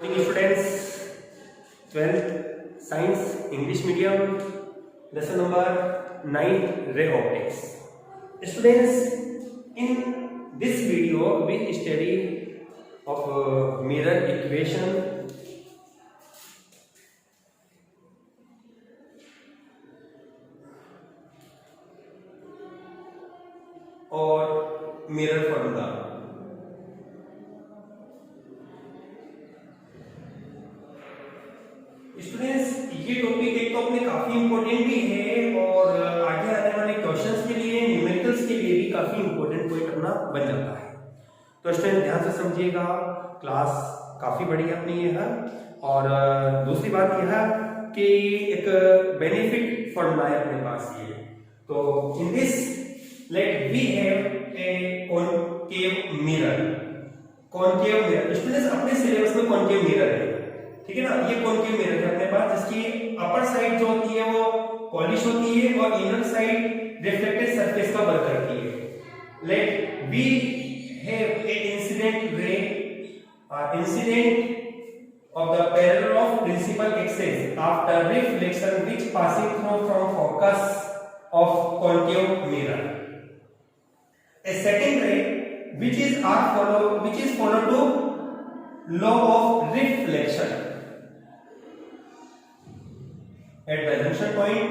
Students, 12th Science English Medium, lesson number 9, Ray Optics. Students, in this video we study of mirror equation और mirror formula. Students, ये topic एक तो अपने काफी important भी है और आगे आने वाले क्वेश्चंस के लिए, न्यूमेरिकल्स के लिए भी काफी इंपॉर्टेंट पॉइंट अपना बन जाता है। तो स्टूडेंट ध्यान से समझिएगा, क्लास काफी बड़ी है अपनी ये है। और दूसरी बात यह है कि एक बेनिफिट फॉर्मूला है अपने पास ये। तो in this let we have a concave mirror. Concave mirror students, अपने सिलेबस में कॉनकेव मिरर है, ठीक है ना। ये कॉनकेव मिरर है अपने पास, जिसकी अपर साइड जो होती है वो पॉलिश होती है और इनर साइड रिफ्लेक्टेड सरफेस का वर्क करती है। Let we have a incident ray, incident of the parallel of principal axis after reflection which passing through from focus of concave mirror. A second ray which is followed to law of reflection at the junction point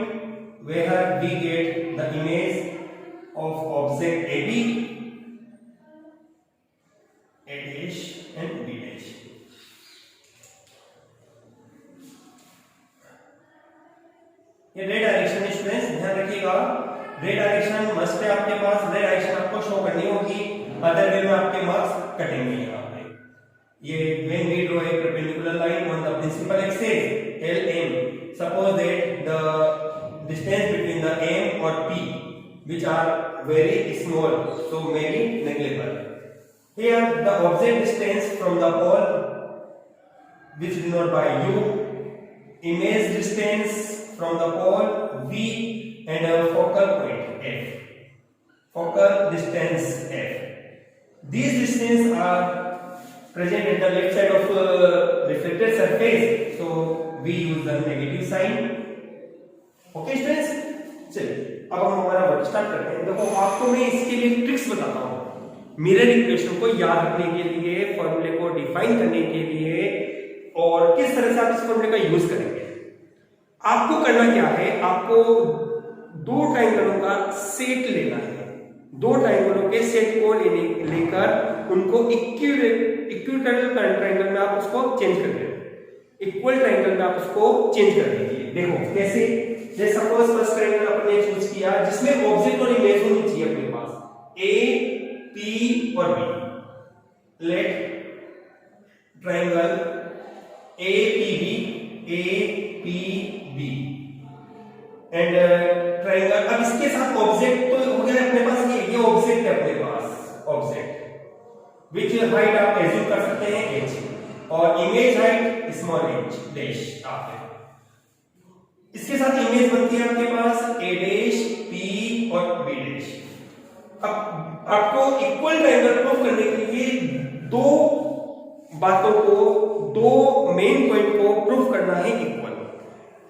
where we get the image of object AB, A dash and B dash. ये रे direction students ध्यान रखिएगा, रे direction must है आपके पास। रे direction आपको show करनी होगी, अदर वे में आपके मार्क्स कटेंगे यहाँ पे। ये when we draw a perpendicular line on the principal axis LM, suppose that the distance between the M or P which are very small, so may be negligible. Here the object distance from the pole which denoted by U, image distance from the pole V and a focal point F, focal distance F. These distances are present at the left side of reflected surface, so we use the negative sign. Okay students, चलिए अब हम हमारा work start करते हैं। देखो आपको मैं इसके लिए ट्रिक्स बताता हूँ मिरर इक्वेशन को याद रखने के लिए, फॉर्मूले को डिफाइन करने के लिए और किस तरह से आप इस फॉर्मूले का यूज करेंगे। आपको करना क्या है, आपको दो ट्राइंगलों का सेट लेना है। दो ट्राइंगलों के सेट को लेकर उनको इक्विटल ट्राइंगल में आप उसको चेंज कर दीजिए, इक्वल ट्राइंगल में आप उसको चेंज कर दीजिए। देखो कैसे, जैसे सपोज फर्स्ट ट्राइंगल आपने चूज किया जिसमें ऑब्जेक्ट और इमेज होनी चाहिए अपने पास, ए पी और B. Let triangle A P B and triangle. अब इसके साथ ऑब्जेक्ट तो हो गया अपने पास, ये ऑब्जेक्ट है अपने पास, ऑब्जेक्ट विच हाइट आप एज्यूम कर सकते हैं h और image height small h dash आपके। इसके साथ इमेज बनती है आपके पास a डैश p और b डैश। अब आपको इक्वल ट्राइंगल प्रूफ करने के लिए दो बातों को, दो मेन पॉइंट को प्रूफ करना है इक्वल,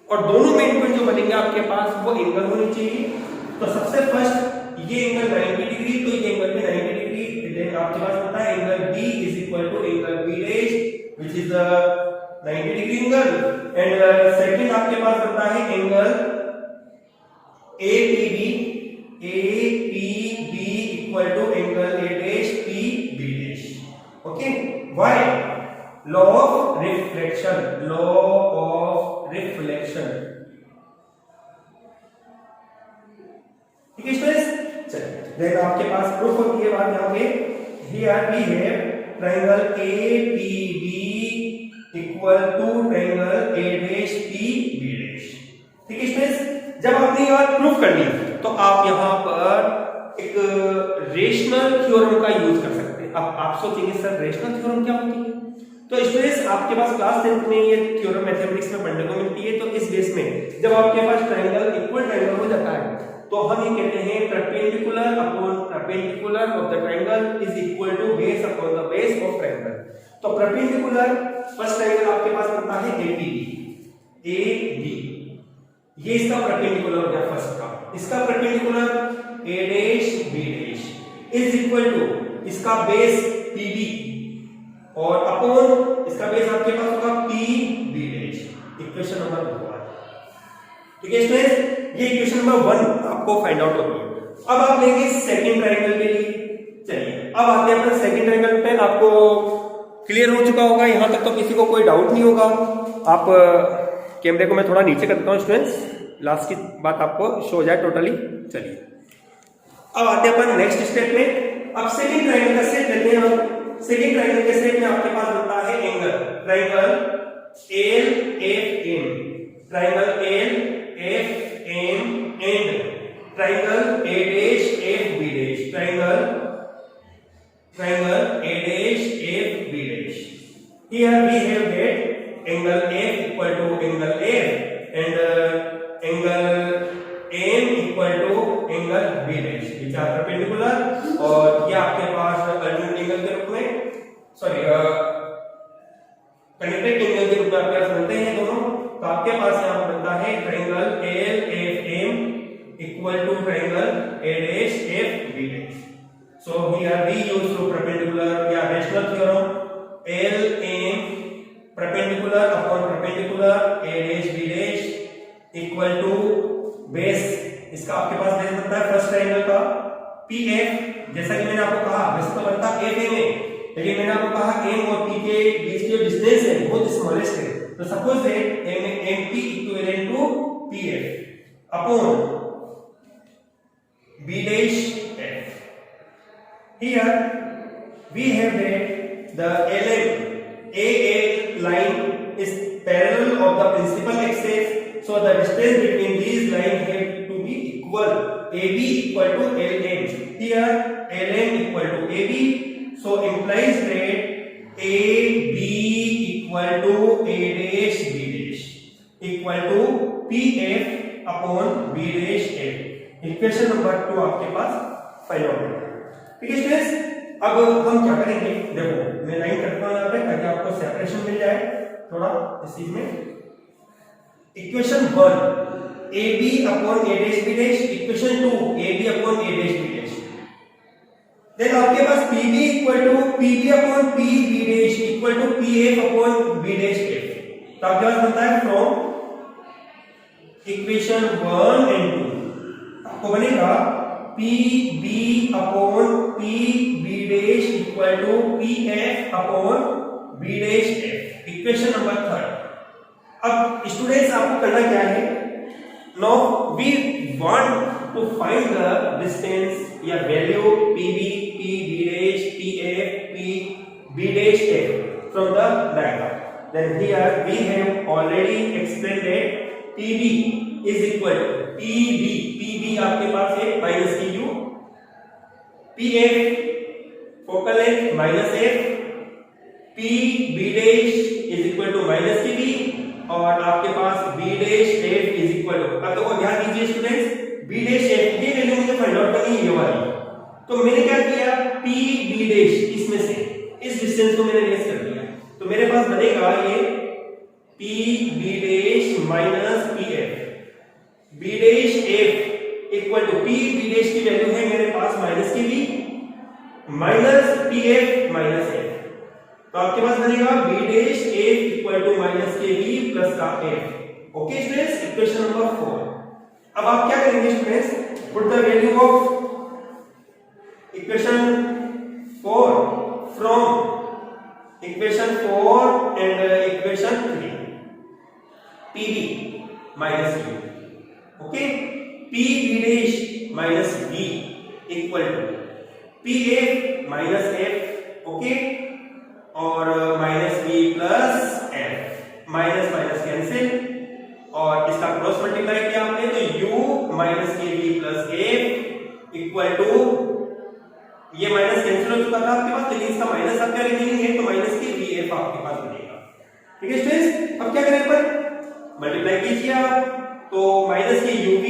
और दोनों मेन पॉइंट जो बनेंगे आपके पास वो एंगल होने चाहिए। तो सबसे फर्स्ट ये एंगल 90 डिग्री, तो ये एंगल भी 90 डिग्री। देन आपके पास होता है angle B is equal to angle B dash which is 90 degree angle. And second आपके पास होता है angle APB equal to angle A dash PB dash. Okay, why? Law of reflection, law of reflection. ठीक है students, चलिए then आपके पास proof होती है बात यहाँ पे। Here we have triangle APB equal to triangle A dash PB dash. ठीक है स्टूडेंट्स, जब आपने ये बात प्रूफ कर ली तो आप यहाँ पर एक रेशनल थ्योरम का यूज कर सकते हैं। अब आप सोचेंगे सर रेशनल थ्योरम क्या होती है? तो स्टूडेंट्स आपके पास क्लास 10th में ये थ्योरम मैथमेटिक्स में पढ़ने को मिलती है। तो इस बेस में जब आपके पास ट्रायंगल इक्वल ट्रायंगल हो जाता है तो हम ये कहते हैं perpendicular upon perpendicular of the triangle is equal to base upon the base of triangle. तो परपेंडिकुलर फर्स्ट ट्रायंगल आपके पास बनता है एपीबी, ए बी, ये इसका परपेंडिकुलर हो गया फर्स्ट का। इसका perpendicular A dash B dash is equal to इसका बेस पीबी और अपॉन इसका बेस आपके पास होगा P B dash. Equation number 1। ठीक है स्टूडेंट्स, ये इक्वेशन नंबर 1 आपको फाइंड आउट होगी। अब आप लेंगे सेकंड ट्रायंगल के लिए। चलिए अब आते हैं अपने सेकंड ट्रायंगल पे। आपको क्लियर हो चुका होगा, यहां तक तो किसी को कोई डाउट नहीं होगा। आप कैमरे को मैं थोड़ा नीचे कर देता हूं स्टूडेंट्स, लास्ट की बात आपको शो हो जाए टोटली। चलिए अब आते हैं अपन नेक्स्ट स्टेप में। अब सेकंड ट्रायंगल का सेट लेते हैं हम। सेकंड ट्रायंगल के सेट में आपके पास बनता है angle triangle L F M, triangle L F M and triangle A dash F B dash, triangle A dash F B dash. Here we have that angle F equal to angle F and angle M equal to angle B dash, which are perpendicular, और ये आपके पास alternate angle के रूप में connected angle के रूप में आपके पास बनते हैं दोनों। तो आपके पास यहाँ बनता है triangle L F M equal to triangle A dash F B dash. So here we use to perpendicular या rational theorem, L M perpendicular upon perpendicular A dash B dash equal to base, इसका आपके पास base बनता है first triangle का PF। जैसा कि मैंने आपको कहा वैसे तो बनता है FM में, लेकिन मैंने आपको कहा M और P के बीच की जो डिस्टेंस है वो स्मॉलेस्ट है। तो suppose that MP equivalent to PF upon B dash F। Here we have that the LM AA line is parallel of the principal axis, so the distance between these lines have to be equal, AB equal to LM. Here LM equal to AB, so implies that AB equal to A dash B dash equal to PF upon B dash F। Equation number 2 आपके पास find out है। ठीक है students, अब हम क्या करेंगे, देखो मैं लाइन करता हूं यहाँ पे ताकि आपको सेपरेशन मिल जाए थोड़ा इस चीज में। Equation 1 AB upon A dash B dash, equation 2 AB upon A dash B dash. Then आपके पास PB equal to PB upon P B dash equal to PF upon B dash F। तो आपके पास बनता है फ्रॉम इक्वेशन 1 एंड 2 आपको बनेगा PB upon PB dash equal to PF upon B dash F। Equation number 3। अब students आपको करना क्या है, now we want to find the distance या value PB PB dash PF PB dash F from the diagram. Then here we have already explained that PB is equal to PB आपके पास है minus QU, PF focal length minus F, PB dash is equal to minus QB और आपके पास B dash F is equal to, अब देखो ध्यान दीजिए स्टूडेंट्स, B डैश F ये वैल्यू मुझे फाइंड आउट करनी है ये वाली। तो मैंने क्या किया, PB डैश इसमें से इस डिस्टेंस को मैंने लेस कर दिया, तो मेरे पास बनेगा ये PB dash minus PF, B dash F equal to PB dash की वैल्यू है मेरे पास minus QB minus PF minus F। तो आपके पास बनेगा B dash F equal to minus KB plus का F। Okay students, equation number 4। अब आप क्या करेंगे students, put the value of equation 4 from equation 4 and equation 3। PB minus Q, okay, PB dash minus B equal to PF minus F, okay, और minus B plus F, minus minus cancel और इसका cross multiply किया आपने तो U minus KB plus F equal to, ये minus cancel हो चुका था आपके पास, लेकिन इसका माइनस अब क्या रिमेनिंग है तो माइनस के VF आपके पास बनेगा। ठीक है स्टूडेंट्स, अब क्या करें पर मल्टीप्लाई कीजिए आप, तो माइनस के UV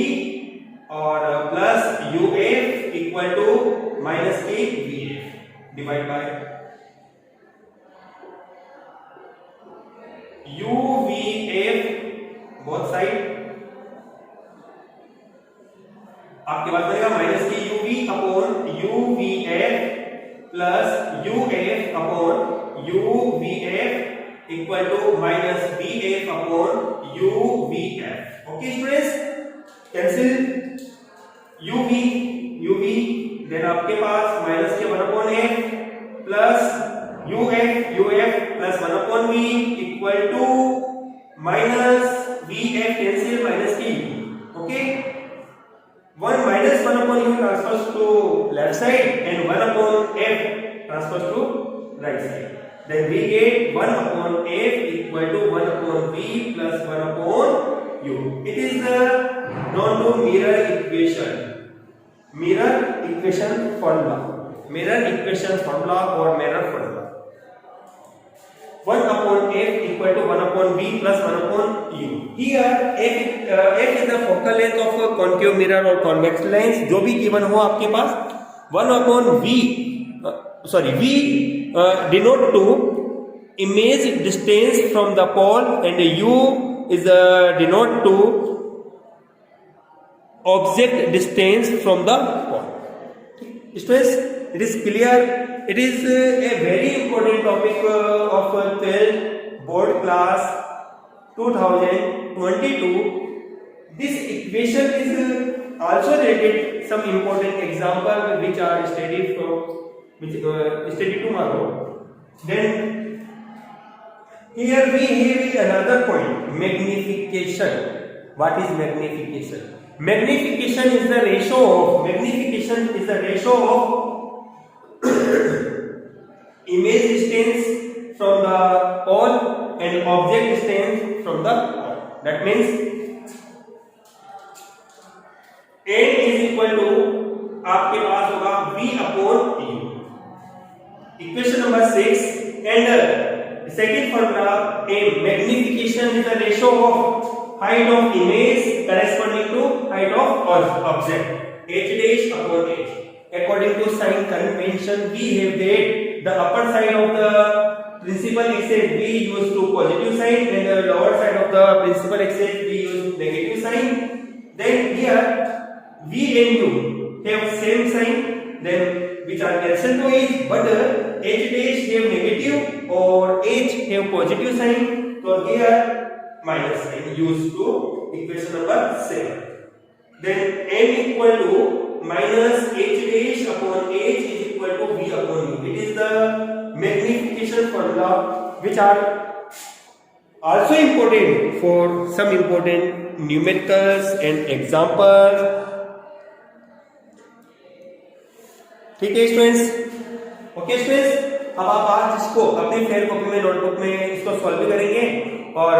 और plus UF equal to minus के VF divide by UVF both side आपके पास बनेगा माइनस की UV upon UVF plus UF upon UVF equal to minus BF upon UVF। Okay students, cancel UV then आपके पास minus के 1 upon F plus UF plus 1 upon V equal to minus VF cancel minus की U। Okay, 1 upon U transfers to left side and 1 upon F transfers to right side. Then we get 1 upon F equal to 1 upon V plus 1 upon U. It is known to mirror equation. Mirror equation formula. Mirror equation formula or mirror formula. 1 upon F equal to 1 upon V plus 1 upon U. Here F is the focal length of a concave mirror or convex lens. जो भी given हो आपके पास 1 upon V denote to image distance from the pole and U is denote to object distance from the pole. Students, it is clear. It is a very important topic of 12th board class 2022. This equation is also related some important example which are studied tomorrow. Then here we have another point, magnification. What is magnification? Magnification is the ratio of image distance from the pole and object distance from the pole. That means n is equal to आपके पास होगा V upon U. Equation number 6 and second formula, m magnification is the ratio of height of image corresponding to height of object, h dash upon h. According to sign convention, we have that the upper side of the principal axis we use to positive sign and the lower side of the principal axis we use negative sign. Then here V and U have same sign, then which are cancelled to each, but h dash have negative or h have positive sign, so here minus sign used to equation number 7. Then m equal to minus h dash upon h is equal to V upon U. It is the magnification formula which are also important for some important numericals and examples. ठीक है students, okay students, अब आप आज इसको अपनी fair copy में notebook में इसको सॉल्व भी करेंगे और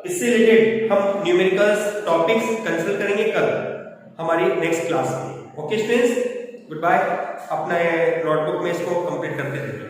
इससे रिलेटेड हम न्यूमेरिकल्स टॉपिक्स कंसिडर करेंगे कल हमारी नेक्स्ट क्लास में। Okay students, good bye. अपना नोटबुक में इसको कंप्लीट करते रहिए।